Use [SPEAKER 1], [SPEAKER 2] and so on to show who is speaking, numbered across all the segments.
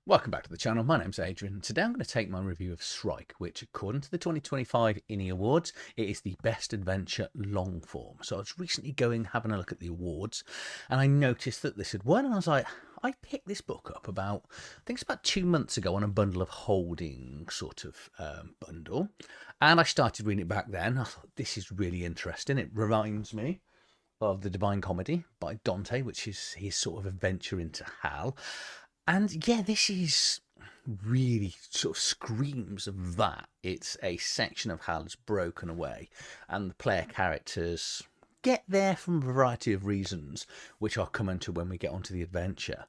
[SPEAKER 1] Welcome back to the channel. My name's Adrian. Today I'm going to take my review of Shrike, which according to the 2025 Ennie Awards, it is the best adventure long form. So I was recently having a look at the awards, and I noticed that this had won, and I was like, I picked this book up I think it's about 2 months ago on a bundle of holding sort of bundle, and I started reading it back then. I thought, this is really interesting. It reminds me of The Divine Comedy by Dante, which is his sort of adventure into hell. And yeah, this is really sort of screams of that. It's a section of hell that's broken away, and the player characters get there from a variety of reasons, which I'll come into when we get onto the adventure.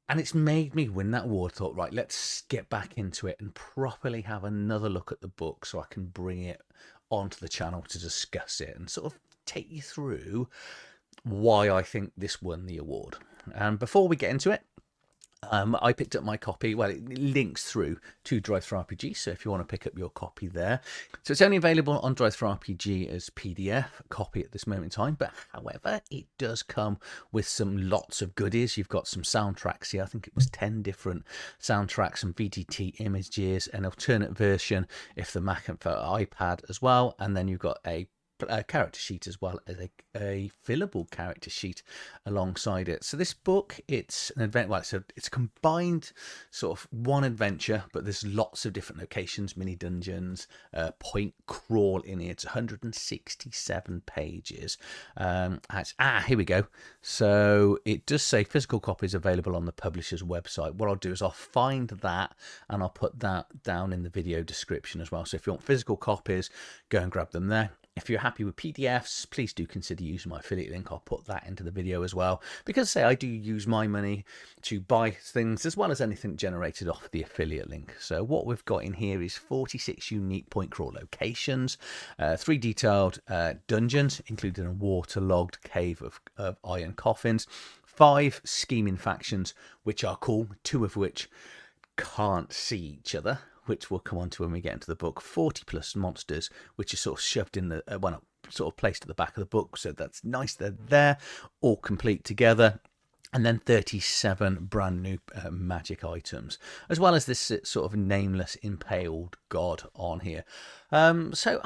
[SPEAKER 1] And it's made me win that award. Thought, right, let's get back into it and properly have another look at the book so I can bring it onto the channel to discuss it and sort of take you through why I think this won the award. And before we get into it, I picked up my copy. Well, it links through to DriveThruRPG, so if you want to pick up your copy there. So it's only available on DriveThruRPG as PDF copy at this moment in time, but however, it does come with some lots of goodies. You've got some soundtracks here. I think it was 10 different soundtracks, some VTT images, an alternate version if the Mac and for iPad as well, and then you've got a character sheet as well as a fillable character sheet alongside it. So this book, it's an adventure. Well, it's a combined sort of one adventure, but there's lots of different locations, mini dungeons, point crawl in here. It's 167 pages. Here we go. So it does say physical copies available on the publisher's website. What I'll do is I'll find that and I'll put that down in the video description as well. So if you want physical copies, go and grab them there. If you're happy with PDFs, please do consider using my affiliate link. I'll put that into the video as well. Because say I do use my money to buy things as well as anything generated off the affiliate link. So what we've got in here is 46 unique point crawl locations, 3 detailed dungeons, including a waterlogged cave of iron coffins, 5 scheming factions, which are cool, 2 of which can't see each other, which we'll come on to when we get into the book. 40 plus monsters, which is sort of shoved in the sort of placed at the back of the book, so that's nice. They're there, all complete together. And then 37 brand new magic items, as well as this sort of nameless impaled god on here. So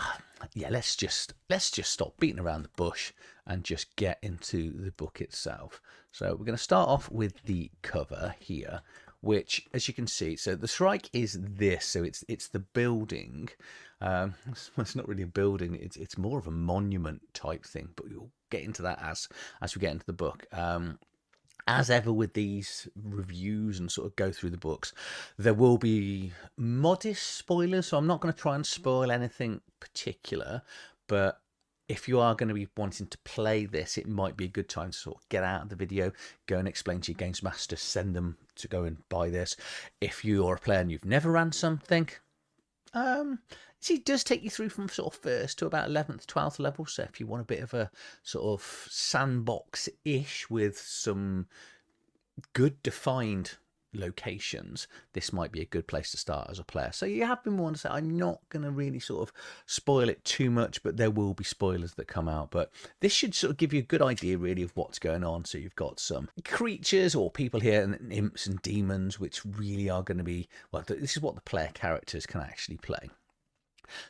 [SPEAKER 1] yeah, let's just stop beating around the bush and just get into the book itself. So we're going to start off with the cover here, which, as you can see, so the Shrike is this. So it's the building. It's not really a building. It's more of a monument type thing. But we'll get into that as we get into the book. As ever with these reviews and sort of go through the books, there will be modest spoilers. So I'm not going to try and spoil anything particular, but if you are going to be wanting to play this, it might be a good time to sort of get out of the video, go and explain to your games master, send them to go and buy this. If you're a player and you've never ran something, it does take you through from sort of first to about 11th, 12th level. So if you want a bit of a sort of sandbox-ish with some good defined locations, this might be a good place to start as a player. So you have been warned to say I'm not going to really sort of spoil it too much, but there will be spoilers that come out. But this should sort of give you a good idea really of what's going on. So you've got some creatures or people here, and imps and demons, which really are going to be, well, this is what the player characters can actually play.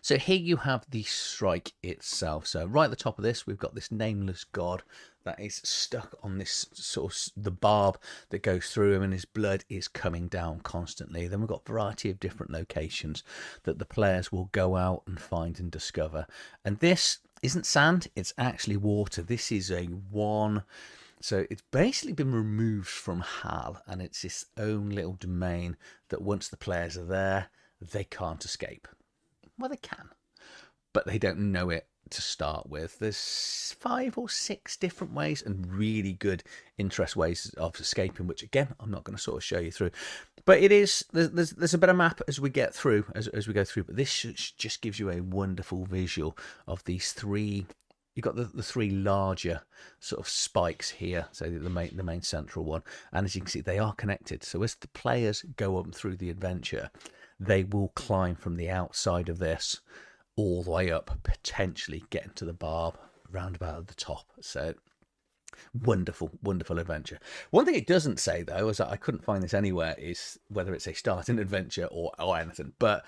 [SPEAKER 1] So here you have the Shrike itself. So right at the top of this, we've got this nameless god that is stuck on this sort of the barb that goes through him, and his blood is coming down constantly. Then we've got a variety of different locations that the players will go out and find and discover. And this isn't sand, it's actually water. This is so it's basically been removed from hell, and it's its own little domain that once the players are there, they can't escape. Well, they can, but they don't know it to start with. There's 5 or 6 different ways and really good interest ways of escaping, which again I'm not going to sort of show you through. But it is there's a better map as we get through as we go through. But this just gives you a wonderful visual of these 3. You've got the 3 larger sort of spikes here, so the main central one, and as you can see, they are connected. So as the players go up through the adventure, they will climb from the outside of this all the way up, potentially getting to the barb round about at the top. So Wonderful, wonderful adventure. One thing it doesn't say, though, is that I couldn't find this anywhere, is whether it's a starting adventure or anything. But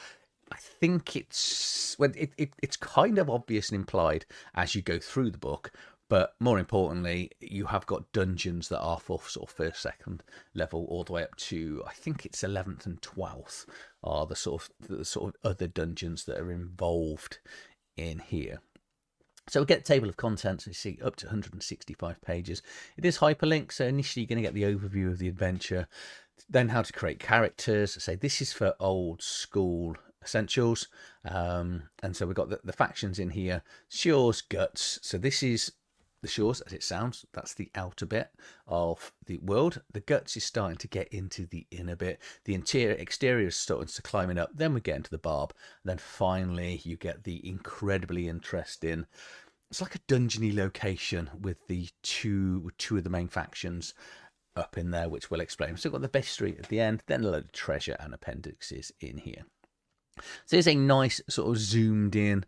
[SPEAKER 1] I think it's well, it's kind of obvious and implied as you go through the book. But more importantly, you have got dungeons that are for sort of first, second level, all the way up to, I think it's 11th and 12th are the sort of other dungeons that are involved in here. So we get the table of contents, you see up to 165 pages. It is hyperlinked, so initially you're going to get the overview of the adventure, then how to create characters. Say this is for old school essentials, and so we've got the factions in here. Shores, Guts. So this is the Shores, as it sounds. That's the outer bit of the world. The Guts is starting to get into the inner bit. The exterior is starting to climbing up. Then we get into the Barb. And then finally you get the incredibly interesting, it's like a dungeony location with the two of the main factions up in there, which we'll explain. So we've got the bestiary at the end, then a load of treasure and appendixes in here. So here's a nice sort of zoomed in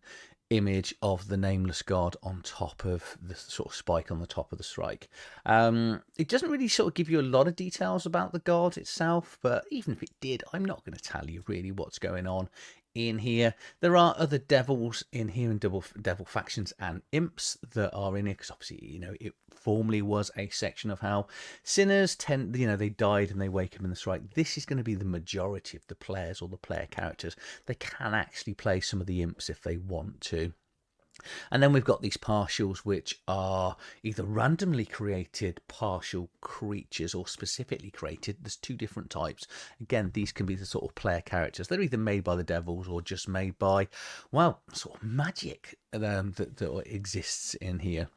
[SPEAKER 1] image of the nameless god on top of the sort of spike on the top of the Shrike. It doesn't really sort of give you a lot of details about the god itself, but even if it did, I'm not going to tell you really what's going on in here. There are other devils in here and devil factions and imps that are in here, because obviously, you know, it formerly was a section of hell. Sinners tend, you know, they died and they wake up in the Shrike. This is going to be the majority of the players or the player characters. They can actually play some of the imps if they want to. And then we've got these partials, which are either randomly created partial creatures or specifically created. There's two different types. Again, these can be the sort of player characters. They're either made by the devils or just made by, well, sort of magic that exists in here.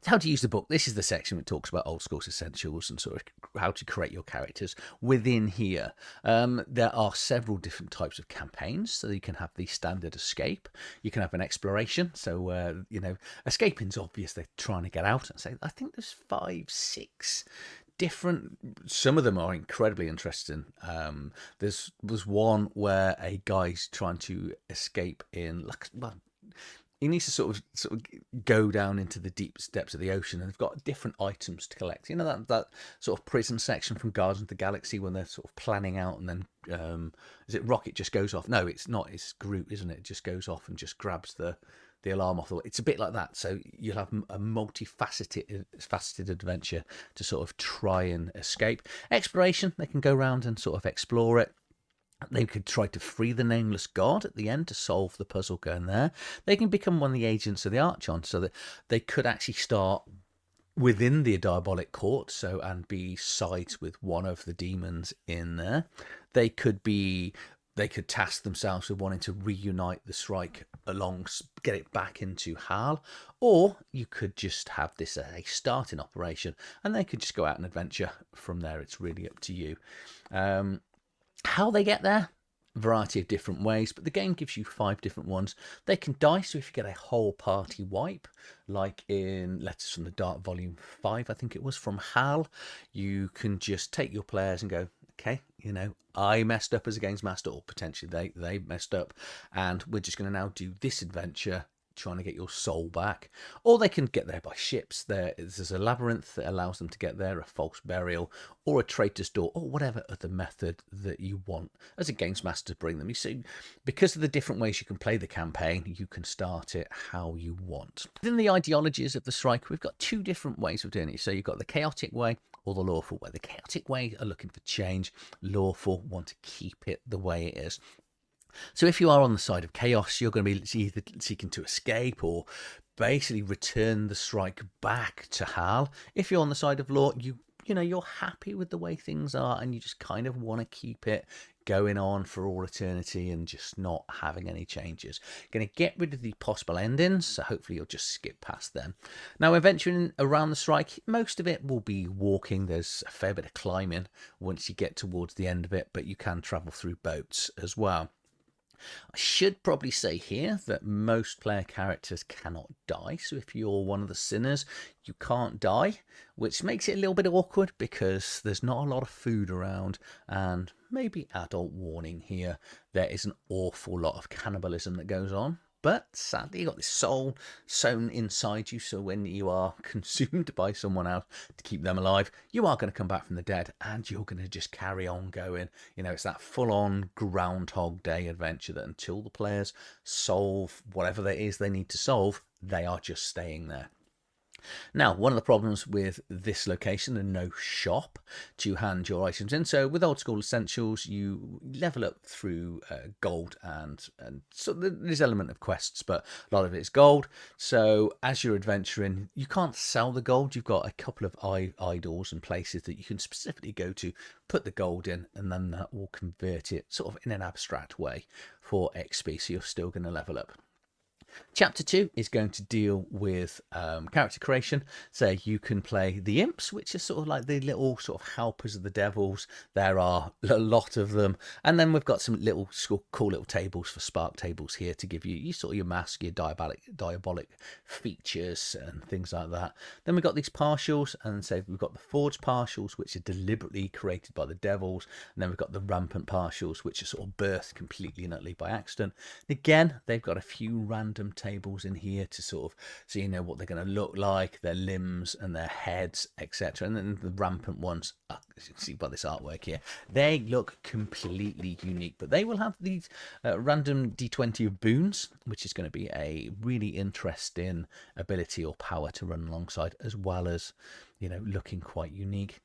[SPEAKER 1] How to use the book. This is the section that talks about old school essentials and sort of how to create your characters within here. There are several different types of campaigns. So you can have the standard escape. You can have an exploration. So, you know, escaping's obvious. They're trying to get out. And say, I think there's 5, 6 different. Some of them are incredibly interesting. There's was one where a guy's trying to escape in, like, well, he needs to sort of go down into the deepest depths of the ocean, and they've got different items to collect. You know, that sort of prison section from Guardians of the Galaxy when they're sort of planning out, and then is it Rocket just goes off? No, it's not. It's Groot, isn't it? It just goes off and just grabs the alarm off. It's a bit like that. So you'll have a multifaceted adventure to sort of try and escape. Exploration, they can go around and sort of explore it. They could try to free the nameless god at the end to solve the puzzle going there. They can become one of the agents of the Archon, so that they could actually start within the diabolic court, so and be sides with one of the demons in there. They could task themselves with wanting to reunite the Shrike along, get it back into Hal, or you could just have this as a starting operation, and they could just go out and adventure from there. It's really up to you. How they get there, variety of different ways, but the game gives you 5 different ones. They can die, so if you get a whole party wipe, like in Letters from the Dark Volume 5, I think it was, from Hal, you can just take your players and go, okay, you know, I messed up as a games master, or potentially they messed up, and we're just going to now do this adventure trying to get your soul back. Or they can get there by ships. There's a labyrinth that allows them to get there, a false burial, or a traitor's door, or whatever other method that you want as a games master to bring them. You see, because of the different ways you can play the campaign, you can start it how you want. Within the ideologies of the Shrike, we've got 2 different ways of doing it. So you've got the chaotic way or the lawful way. The chaotic way are looking for change. Lawful want to keep it the way it is. So if you are on the side of chaos, you're going to be either seeking to escape or basically return the Shrike back to Hal. If you're on the side of law, you know, you're happy with the way things are and you just kind of want to keep it going on for all eternity and just not having any changes. Going to get rid of the possible endings, so hopefully you'll just skip past them. Now, adventuring around the Shrike, most of it will be walking. There's a fair bit of climbing once you get towards the end of it, but you can travel through boats as well. I should probably say here that most player characters cannot die, so if you're one of the sinners, you can't die, which makes it a little bit awkward because there's not a lot of food around, and maybe adult warning here, there is an awful lot of cannibalism that goes on. but sadly you got this soul sewn inside you, so when you are consumed by someone else to keep them alive, you are going to come back from the dead and you're going to just carry on going. You know, it's that full-on Groundhog Day adventure that until the players solve whatever it is they need to solve, they are just staying there. Now, one of the problems with this location, and no shop to hand your items in. So with old school essentials, you level up through gold, and so there's element of quests, but a lot of it is gold. So as you're adventuring, you can't sell the gold. You've got a couple of idols and places that you can specifically go to, put the gold in, and then that will convert it sort of in an abstract way for XP. So you're still going to level up. Chapter 2 is going to deal with character creation. So you can play the imps, which are sort of like the little sort of helpers of the devils. There are a lot of them. And then we've got some little cool little tables for spark tables here to give you sort of your mask, your diabolic features and things like that. Then we've got these partials, and so we've got the forged partials, which are deliberately created by the devils. And then we've got the rampant partials, which are sort of birthed completely and utterly by accident. Again, they've got a few random tables in here to sort of so you know what they're going to look like, their limbs and their heads, etc. And then the rampant ones, as you can see by this artwork here, they look completely unique, but they will have these random d20 of boons, which is going to be a really interesting ability or power to run alongside, as well as, you know, looking quite unique.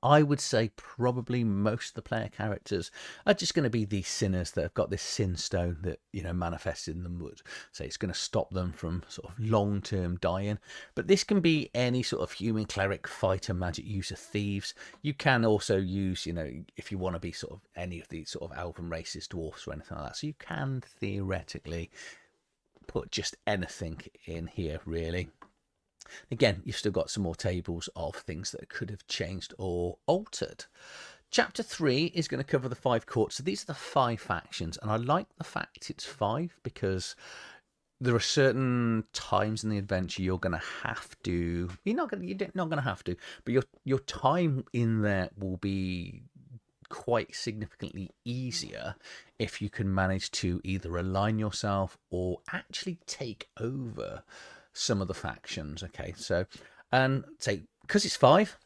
[SPEAKER 1] I would say probably most of the player characters are just going to be these sinners that have got this sin stone that, you know, manifests in them wood. So it's going to stop them from sort of long-term dying. But this can be any sort of human cleric, fighter, magic user, thieves. You can also use, you know, if you want to be sort of any of these sort of elven races, dwarfs or anything like that. So you can theoretically put just anything in here, really. Again, you've still got some more tables of things that could have changed or altered. Chapter 3 is going to cover the 5 courts. So these are the 5 factions, and I like the fact it's 5 because there are certain times in the adventure you're going to have to. You're not going to have to, but your time in there will be quite significantly easier if you can manage to either align yourself or actually take over some of the factions. Okay, so and say because it's 5,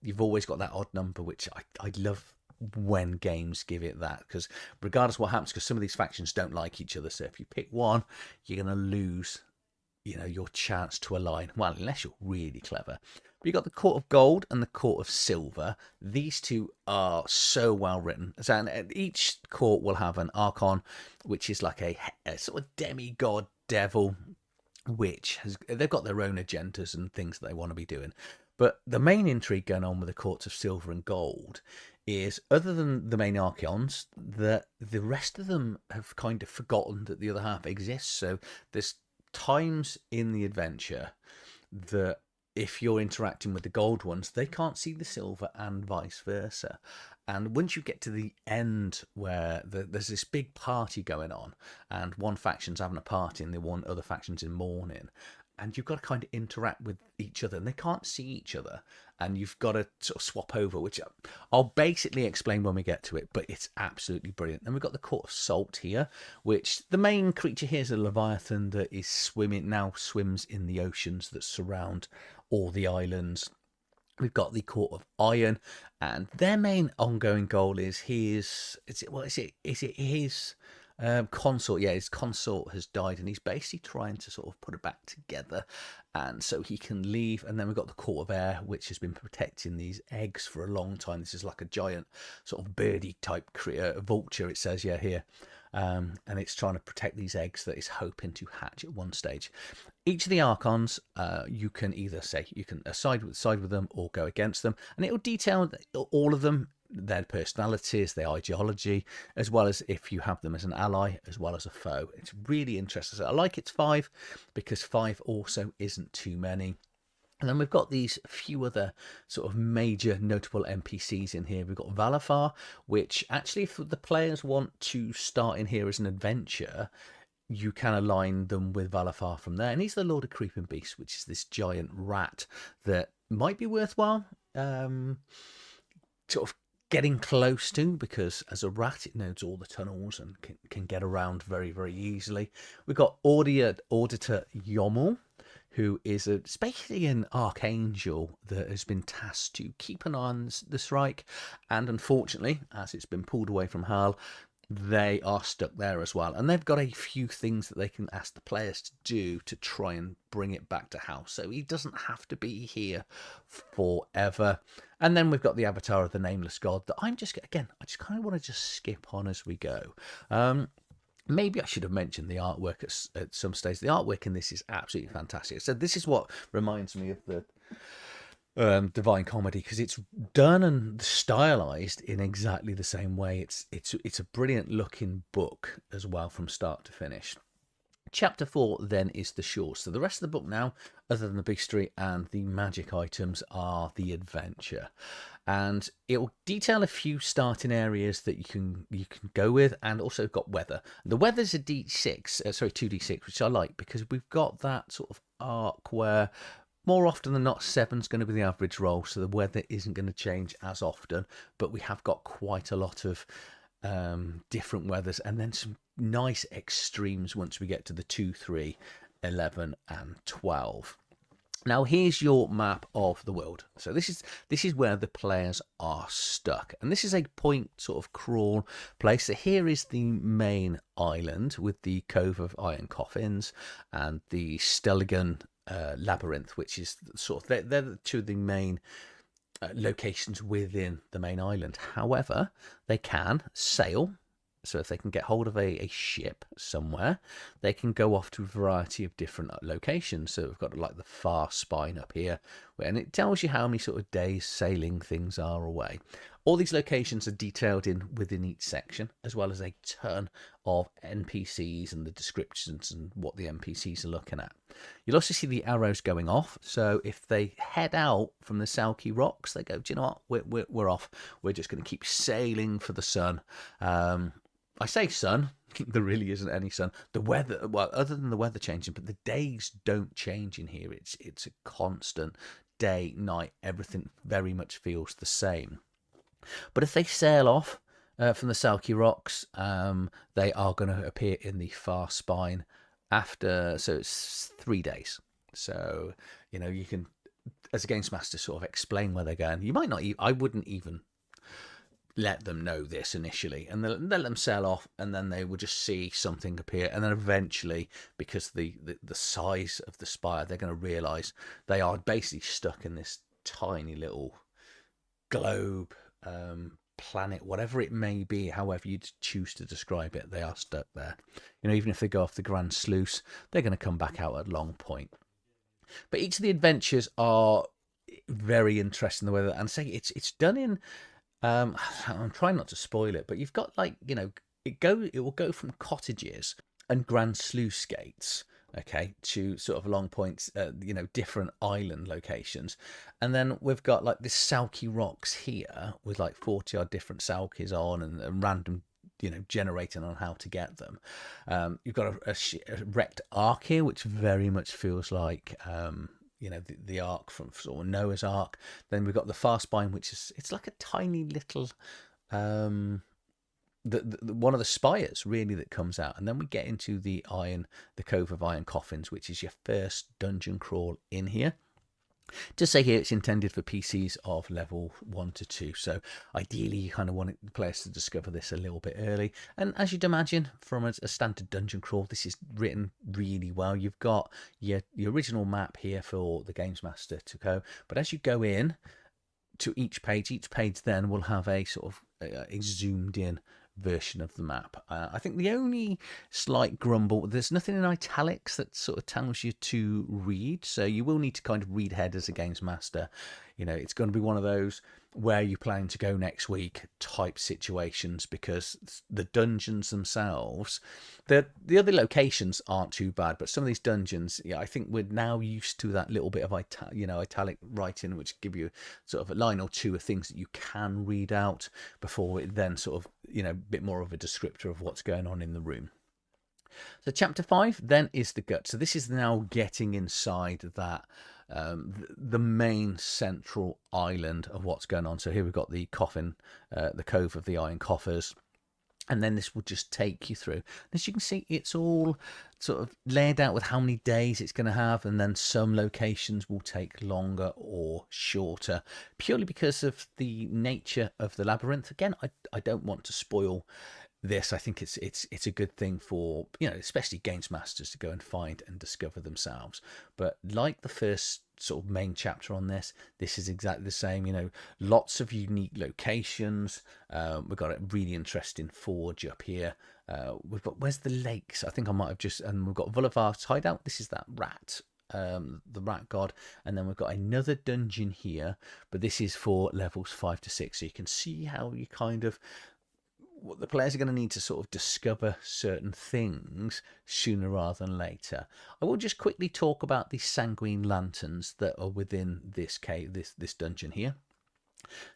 [SPEAKER 1] you've always got that odd number, which I love when games give it that, because regardless what happens, because some of these factions don't like each other, so if you pick one, you're going to lose, you know, your chance to align, well, unless you're really clever. But you've got the Court of Gold and the Court of Silver. These two are so well written. So, and each court will have an archon, which is like a sort of demigod devil, which they've got their own agendas and things that they want to be doing. But the main intrigue going on with the Courts of Silver and Gold is, other than the main archons, that the rest of them have kind of forgotten that the other half exists. So there's times in the adventure that if you're interacting with the gold ones, they can't see the silver, and vice versa. And once you get to the end where there's this big party going on, and one faction's having a party and the one other faction's in mourning, and you've got to kind of interact with each other, and they can't see each other, and you've got to sort of swap over, which I'll basically explain when we get to it, but it's absolutely brilliant. Then we've got the Court of Salt here, which the main creature here is a leviathan that is swims in the oceans that surround all the islands. We've got the Court of Iron, and their main ongoing goal is his consort. Yeah, his consort has died, and he's basically trying to sort of put it back together, and so he can leave. And then we've got the Court of Air, which has been protecting these eggs for a long time. This is like a giant sort of birdie type vulture, it says, yeah, here. And it's trying to protect these eggs that it's hoping to hatch at one stage. Each of the archons, you can either say you can side with them or go against them, and it will detail all of them, their personalities, their ideology, as well as if you have them as an ally as well as a foe. It's really interesting. So I like it's 5 because 5 also isn't too many. And then we've got these few other sort of major notable NPCs in here. We've got Valafar, which actually, if the players want to start in here as an adventure, you can align them with Valafar from there. And he's the Lord of Creeping Beasts, which is this giant rat that might be worthwhile sort of getting close to, because as a rat it knows all the tunnels and can get around very, very easily. We've got Auditor Yommel, who is it's basically an archangel that has been tasked to keep an eye on the Shrike, and unfortunately, as it's been pulled away from Hal, they are stuck there as well, and they've got a few things that they can ask the players to do to try and bring it back to house, so he doesn't have to be here forever. And then we've got the avatar of the nameless god that I just kind of want to just skip on as we go. Maybe I should have mentioned the artwork at some stage. The artwork in this is absolutely fantastic. So this is what reminds me of the Divine Comedy, because it's done and stylized in exactly the same way. It's a brilliant looking book as well from start to finish. Chapter 4 then is the short. So the rest of the book now, other than the bestiary and the magic items, are the adventure, and it will detail a few starting areas that you can go with, and also got weather. The weather's a D6, sorry, 2D6, which I like because we've got that sort of arc where more often than not 7's going to be the average roll, so the weather isn't going to change as often, but we have got quite a lot of different weathers, and then some nice extremes once we get to the 2, 3, 11 and 12. Now here's your map of the world. So this is where the players are stuck, and this is a point sort of crawl place. So here is the main island with the Cove of Iron Coffins and the Stelligan Labyrinth, which is sort of they're the two of the main locations within the main island. However, they can sail. So if they can get hold of a ship somewhere, they can go off to a variety of different locations. So we've got like the far spine up here, and it tells you how many sort of days sailing things are away. All these locations are detailed within each section, as well as a ton of NPCs and the descriptions and what the NPCs are looking at. You'll also see the arrows going off. So if they head out from the Salky Rocks, they go, do you know what? We're off. We're just going to keep sailing for the sun. I say sun, there really isn't any sun. The weather, well, other than the weather changing, but the days don't change in here. It's a constant day, night, everything very much feels the same. But if they sail off from the Salky Rocks, they are going to appear in the far spine after, so it's 3 days. So, you know, you can, as a games master, sort of explain where they're going. You might not, I wouldn't even let them know this initially, and they'll let them sail off, and then they will just see something appear, and then eventually, because the size of the spire, they're going to realize they are basically stuck in this tiny little globe, planet, whatever it may be, however you choose to describe it, they are stuck there. You know, even if they go off the Grand Sluice, they're going to come back out at Long Point. But each of the adventures are very interesting the way that, and say it's done in I'm trying not to spoil it, but you've got, like, you know, it will go from cottages and Grand Sluice gates, okay, to sort of Long Points, you know, different island locations. And then we've got like this Salky Rocks here with like 40 odd different Salkies on, and random, you know, generating on how to get them. You've got a wrecked ark here, which very much feels like you know, the ark from sort of Noah's Ark. Then we've got the far spine, which is, it's like a tiny little one of the spires really that comes out. And then we get into the Cove of Iron Coffins, which is your first dungeon crawl in here. To say here, it's intended for PCs of level 1 to 2, so ideally you kind of want the players to discover this a little bit early. And as you'd imagine from a standard dungeon crawl, this is written really well. You've got your original map here for the games master to go, but as you go in to each page then will have a sort of a zoomed in version of the map. I think the only slight grumble, there's nothing in italics that sort of tells you to read, so you will need to kind of read ahead as a games master. You know, it's going to be one of those where you plan to go next week type situations, because the dungeons themselves, the other locations aren't too bad, but some of these dungeons, yeah, I think we're now used to that little bit of italic writing, which give you sort of a line or two of things that you can read out before it then sort of, you know, a bit more of a descriptor of what's going on in the room. So chapter 5 then is the gut. So this is now getting inside that the main central island of what's going on. So here we've got the coffin, the Cove of the Iron Coffers. And then this will just take you through. As you can see, it's all sort of laid out with how many days it's going to have, and then some locations will take longer or shorter, purely because of the nature of the labyrinth. Again, I don't want to spoil this. I think it's a good thing for, especially games masters to go and find and discover themselves. But like the first sort of main chapter on this is exactly the same. Lots of unique locations. We've got a really interesting forge up here. We've got, where's the lakes? I think I might have just, and we've got Volivar's hideout. This is that rat, the rat god. And then we've got another dungeon here, but this is for levels 5 to 6. So you can see how you kind of, what the players are going to need to sort of discover certain things sooner rather than later. I will just quickly talk about the sanguine lanterns that are within this cave, this dungeon here.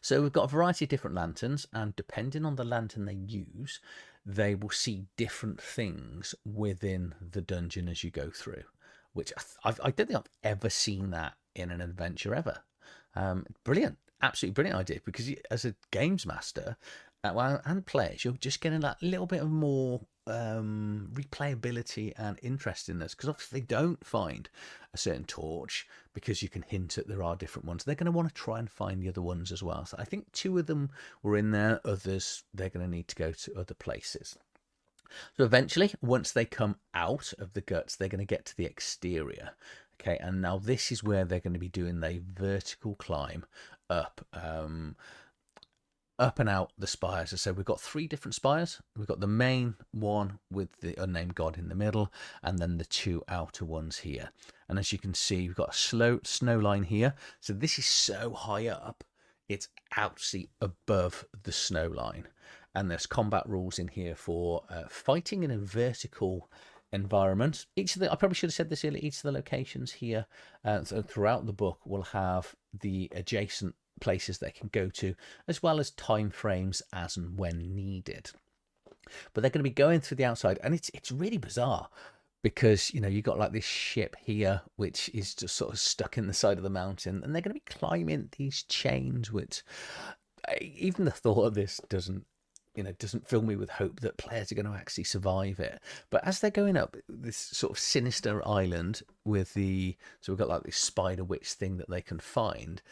[SPEAKER 1] So we've got a variety of different lanterns, and depending on the lantern they use, they will see different things within the dungeon as you go through, which I don't think I've ever seen that in an adventure ever. Brilliant, absolutely brilliant idea, because as a games master, and players, you're just getting that little bit of more replayability and interest in this, because obviously they don't find a certain torch, because you can hint that there are different ones. They're going to want to try and find the other ones as well. So I think 2 of them were in there. Others, they're going to need to go to other places. So eventually, once they come out of the guts, they're going to get to the exterior. Okay, and now this is where they're going to be doing the vertical climb up and out the spires. So we've got 3 different spires. We've got the main one with the unnamed god in the middle, and then the 2 outer ones here. And as you can see, we've got a snow line here. So this is so high up, it's actually above the snow line. And there's combat rules in here for fighting in a vertical environment. I probably should have said this earlier, each of the locations here so throughout the book will have the adjacent places they can go to, as well as time frames as and when needed. But they're going to be going through the outside, and it's really bizarre, because you got like this ship here which is just sort of stuck in the side of the mountain, and they're going to be climbing these chains, which even the thought of this doesn't fill me with hope that players are going to actually survive it. But as they're going up this sort of sinister island with so we've got like this spider witch thing that they can find,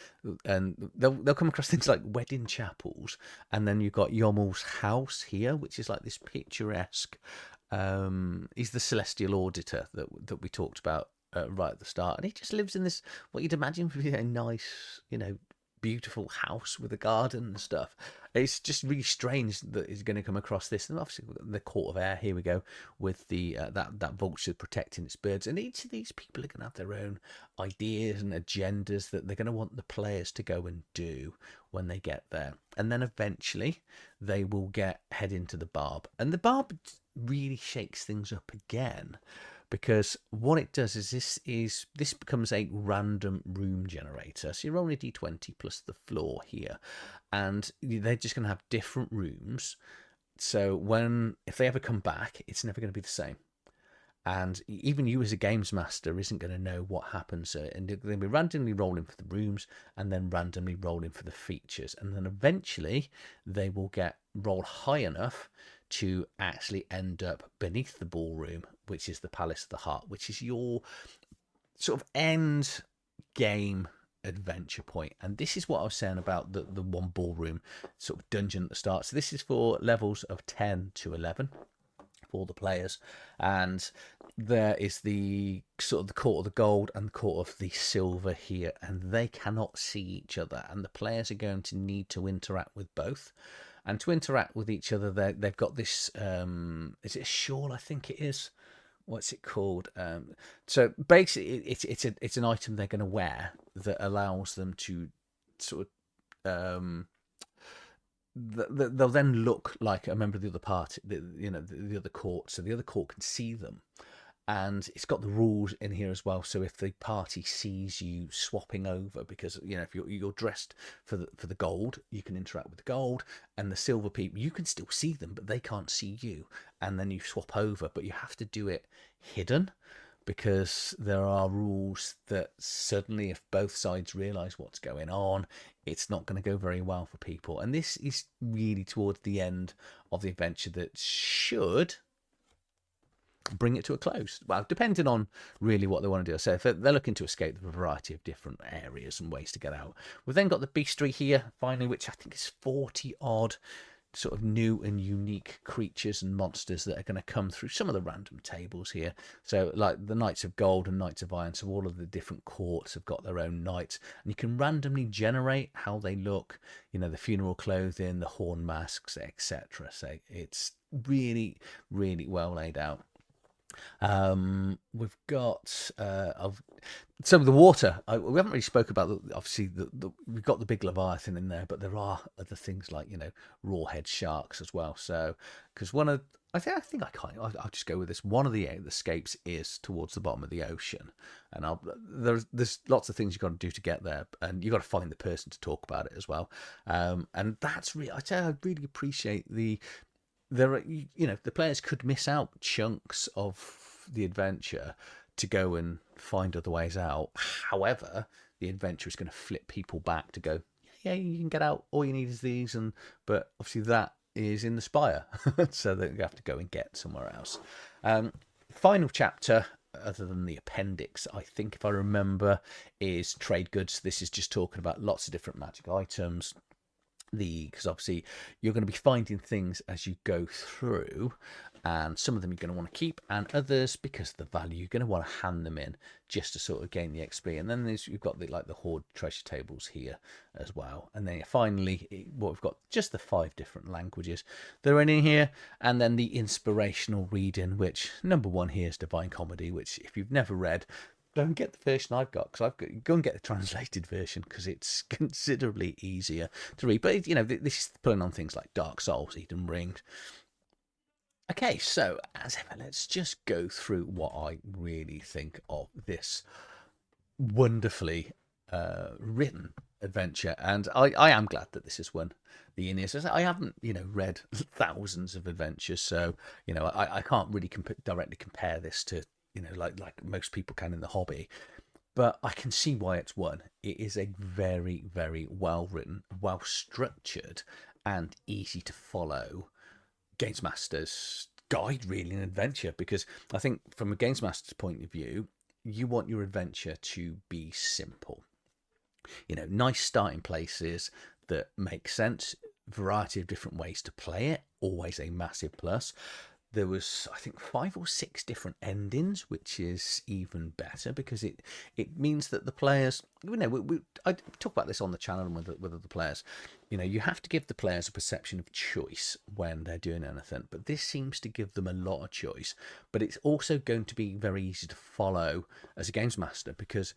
[SPEAKER 1] and they'll come across things like wedding chapels, and then you've got Yommel's house here, which is like this picturesque. He's the celestial auditor that we talked about right at the start, and he just lives in this, what you'd imagine would be a nice, beautiful house with a garden and stuff. It's just really strange that he's going to come across this. And obviously the court of air, here we go, with the that vulture protecting its birds. And each of these people are going to have their own ideas and agendas that they're going to want the players to go and do when they get there. And then eventually they will head into the barb, and the barb really shakes things up again, because what it does is this becomes a random room generator. So you're rolling a d20 plus the floor here, and they're just going to have different rooms. So if they ever come back, it's never going to be the same. And even you as a games master isn't going to know what happens. And they're going to be randomly rolling for the rooms, and then randomly rolling for the features. And then eventually they will roll high enough to actually end up beneath the ballroom, which is the Palace of the Heart, which is your sort of end game adventure point. And this is what I was saying about the one ballroom sort of dungeon at the start. So this is for levels of 10 to 11 for the players, and there is the sort of the court of the gold and the court of the silver here, and they cannot see each other, and the players are going to need to interact with both. And to interact with each other, they've got this, is it a shawl? I think it is. What's it called? So basically, it's an item they're going to wear that allows them to sort of, they'll then look like a member of the other party, the other court. So the other court can see them. And it's got the rules in here as well. So if the party sees you swapping over, because if you're dressed for the gold, you can interact with the gold, and the silver people, you can still see them, but they can't see you. And then you swap over, but you have to do it hidden, because there are rules that suddenly, if both sides realise what's going on, it's not going to go very well for people. And this is really towards the end of the adventure that should bring it to a close. Well, depending on really what they want to do. So if they're looking to escape the variety of different areas and ways to get out. We've then got the bestiary here, finally, which I think is 40 odd sort of new and unique creatures and monsters that are going to come through some of the random tables here. So like the Knights of Gold and Knights of Iron, so all of the different courts have got their own knights, and you can randomly generate how they look, you know, the funeral clothing, the horn masks, etc. So it's really, really well laid out. We've got some of the water. We haven't really spoke about obviously we've got the big Leviathan in there, but there are other things like, you know, rawhead sharks as well. So because I think I'll just go with this. One of the escapes is towards the bottom of the ocean, and there's lots of things you've got to do to get there, and you've got to find the person to talk about it as well. And that's really, I really appreciate there are, you know, the players could miss out chunks of the adventure to go and find other ways out. However, the adventure is going to flip people back to go, yeah, you can get out. All you need is these, but obviously that is in the spire, so that you have to go and get somewhere else. Final chapter, other than the appendix, I think if I remember, is trade goods. This is just talking about lots of different magic items. Because obviously you're going to be finding things as you go through, and some of them you're going to want to keep, and others, because of the value, you're going to want to hand them in just to sort of gain the XP. And then you've got the hoard treasure tables here as well. And then finally, what we've got, just the 5 different languages that are in here, and then the inspirational reading, which number 1 here is Divine Comedy, which if you've never read, don't get the version I've got, because go and get the translated version, because it's considerably easier to read. But you know, this is pulling on things like Dark Souls, Eden Ring. Okay, so as ever, let's just go through what I really think of this wonderfully written adventure, and I am glad that this is one the Ennie. I haven't, you know, read thousands of adventures, so you know, I can't really directly compare this to, you know, like most people can in the hobby, but I can see why it's won. It is a very, very well written, well structured, and easy to follow Games Master's guide, really, an adventure. Because I think from a Games Master's point of view, you want your adventure to be simple. You know, nice starting places that make sense, variety of different ways to play it, always a massive plus. There was, I think, 5 or 6 different endings, which is even better, because it means that the players, you know, I talk about this on the channel and with other players, you know, you have to give the players a perception of choice when they're doing anything, but this seems to give them a lot of choice. But it's also going to be very easy to follow as a games master, because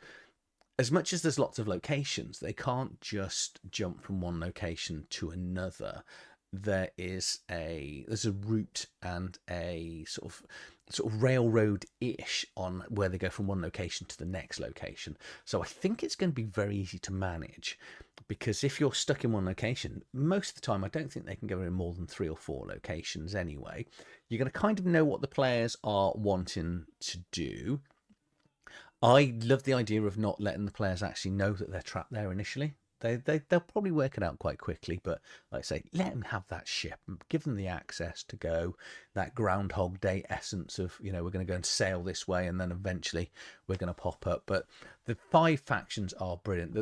[SPEAKER 1] as much as there's lots of locations, they can't just jump from one location to another. There's a route and a sort of railroad-ish on where they go from one location to the next location. So I think it's going to be very easy to manage, because if you're stuck in one location, most of the time I don't think they can go in more than 3 or 4 locations anyway. You're going to kind of know what the players are wanting to do. I love the idea of not letting the players actually know that they're trapped there initially. They'll probably work it out quite quickly, but like I say, let them have that ship, give them the access to go, that Groundhog Day essence of, you know, we're going to go and sail this way, and then eventually we're going to pop up. But the 5 factions are brilliant.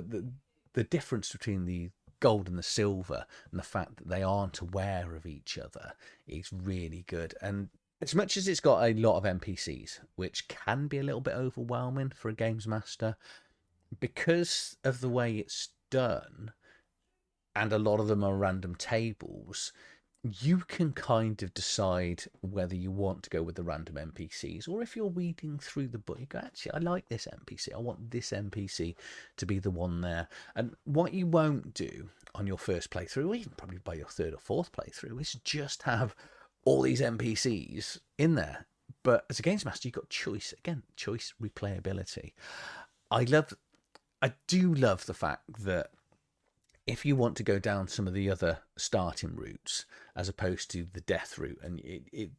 [SPEAKER 1] The difference between the gold and the silver, and the fact that they aren't aware of each other, is really good. And as much as it's got a lot of NPCs, which can be a little bit overwhelming for a games master, because of the way it's done, and a lot of them are random tables, you can kind of decide whether you want to go with the random NPCs, or if you're reading through the book, you go, actually, I like this NPC, I want this NPC to be the one there. And what you won't do on your first playthrough, or even probably by your 3rd or 4th playthrough, is just have all these NPCs in there. But as a games master, you've got choice. Again, choice, replayability. I do love the fact that if you want to go down some of the other starting routes as opposed to the death route, and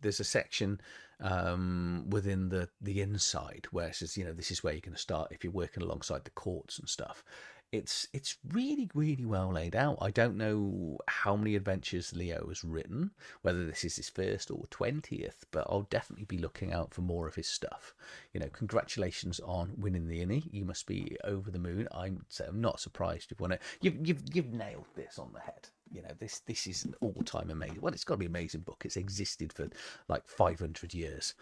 [SPEAKER 1] there's a section within the inside where it says, you know, this is where you're going to start if you're working alongside the courts and stuff. It's really, really well laid out. I don't know how many adventures Leo has written, whether this is his first or 20th, but I'll definitely be looking out for more of his stuff. You know, congratulations on winning the Ennie. You must be over the moon. I'm not surprised you've won it. You've nailed this on the head. You know, this is an all-time amazing. Well, it's got to be an amazing book. It's existed for like 500 years.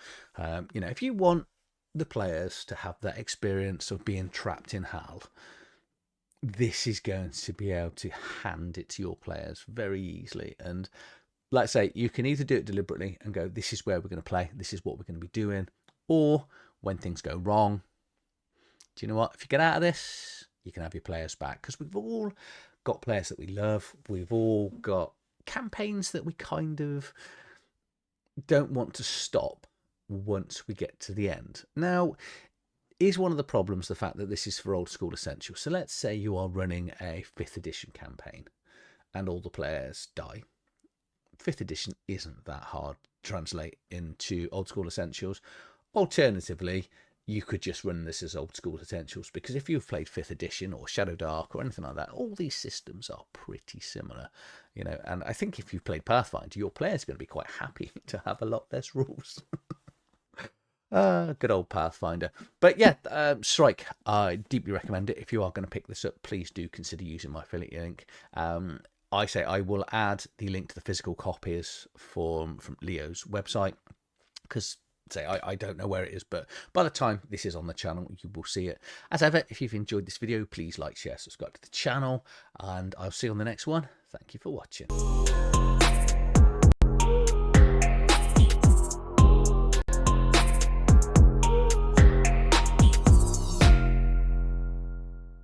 [SPEAKER 1] You know, if you want the players to have that experience of being trapped in hell, this is going to be able to hand it to your players very easily. And like I say, you can either do it deliberately and go, this is where we're going to play, this is what we're going to be doing, or when things go wrong, do you know what, if you get out of this, you can have your players back. Because we've all got players that we love, we've all got campaigns that we kind of don't want to stop once we get to the end. Now, is one of the problems the fact that this is for old school essentials? So let's say you are running a 5th edition campaign and all the players die. 5th edition isn't that hard to translate into old school essentials. Alternatively, you could just run this as old school essentials, because if you've played 5th edition or Shadow Dark or anything like that, all these systems are pretty similar, you know. And I think if you've played Pathfinder, your players are going to be quite happy to have a lot less rules. Good old Pathfinder. But yeah, Shrike, I deeply recommend it. If you are going to pick this up, please do consider using my affiliate link. I say I will add the link to the physical copies from Leo's website, because I don't know where it is, but by the time this is on the channel, you will see it. As ever, if you've enjoyed this video, please like, share, subscribe to the channel, and I'll see you on the next one. Thank you for watching.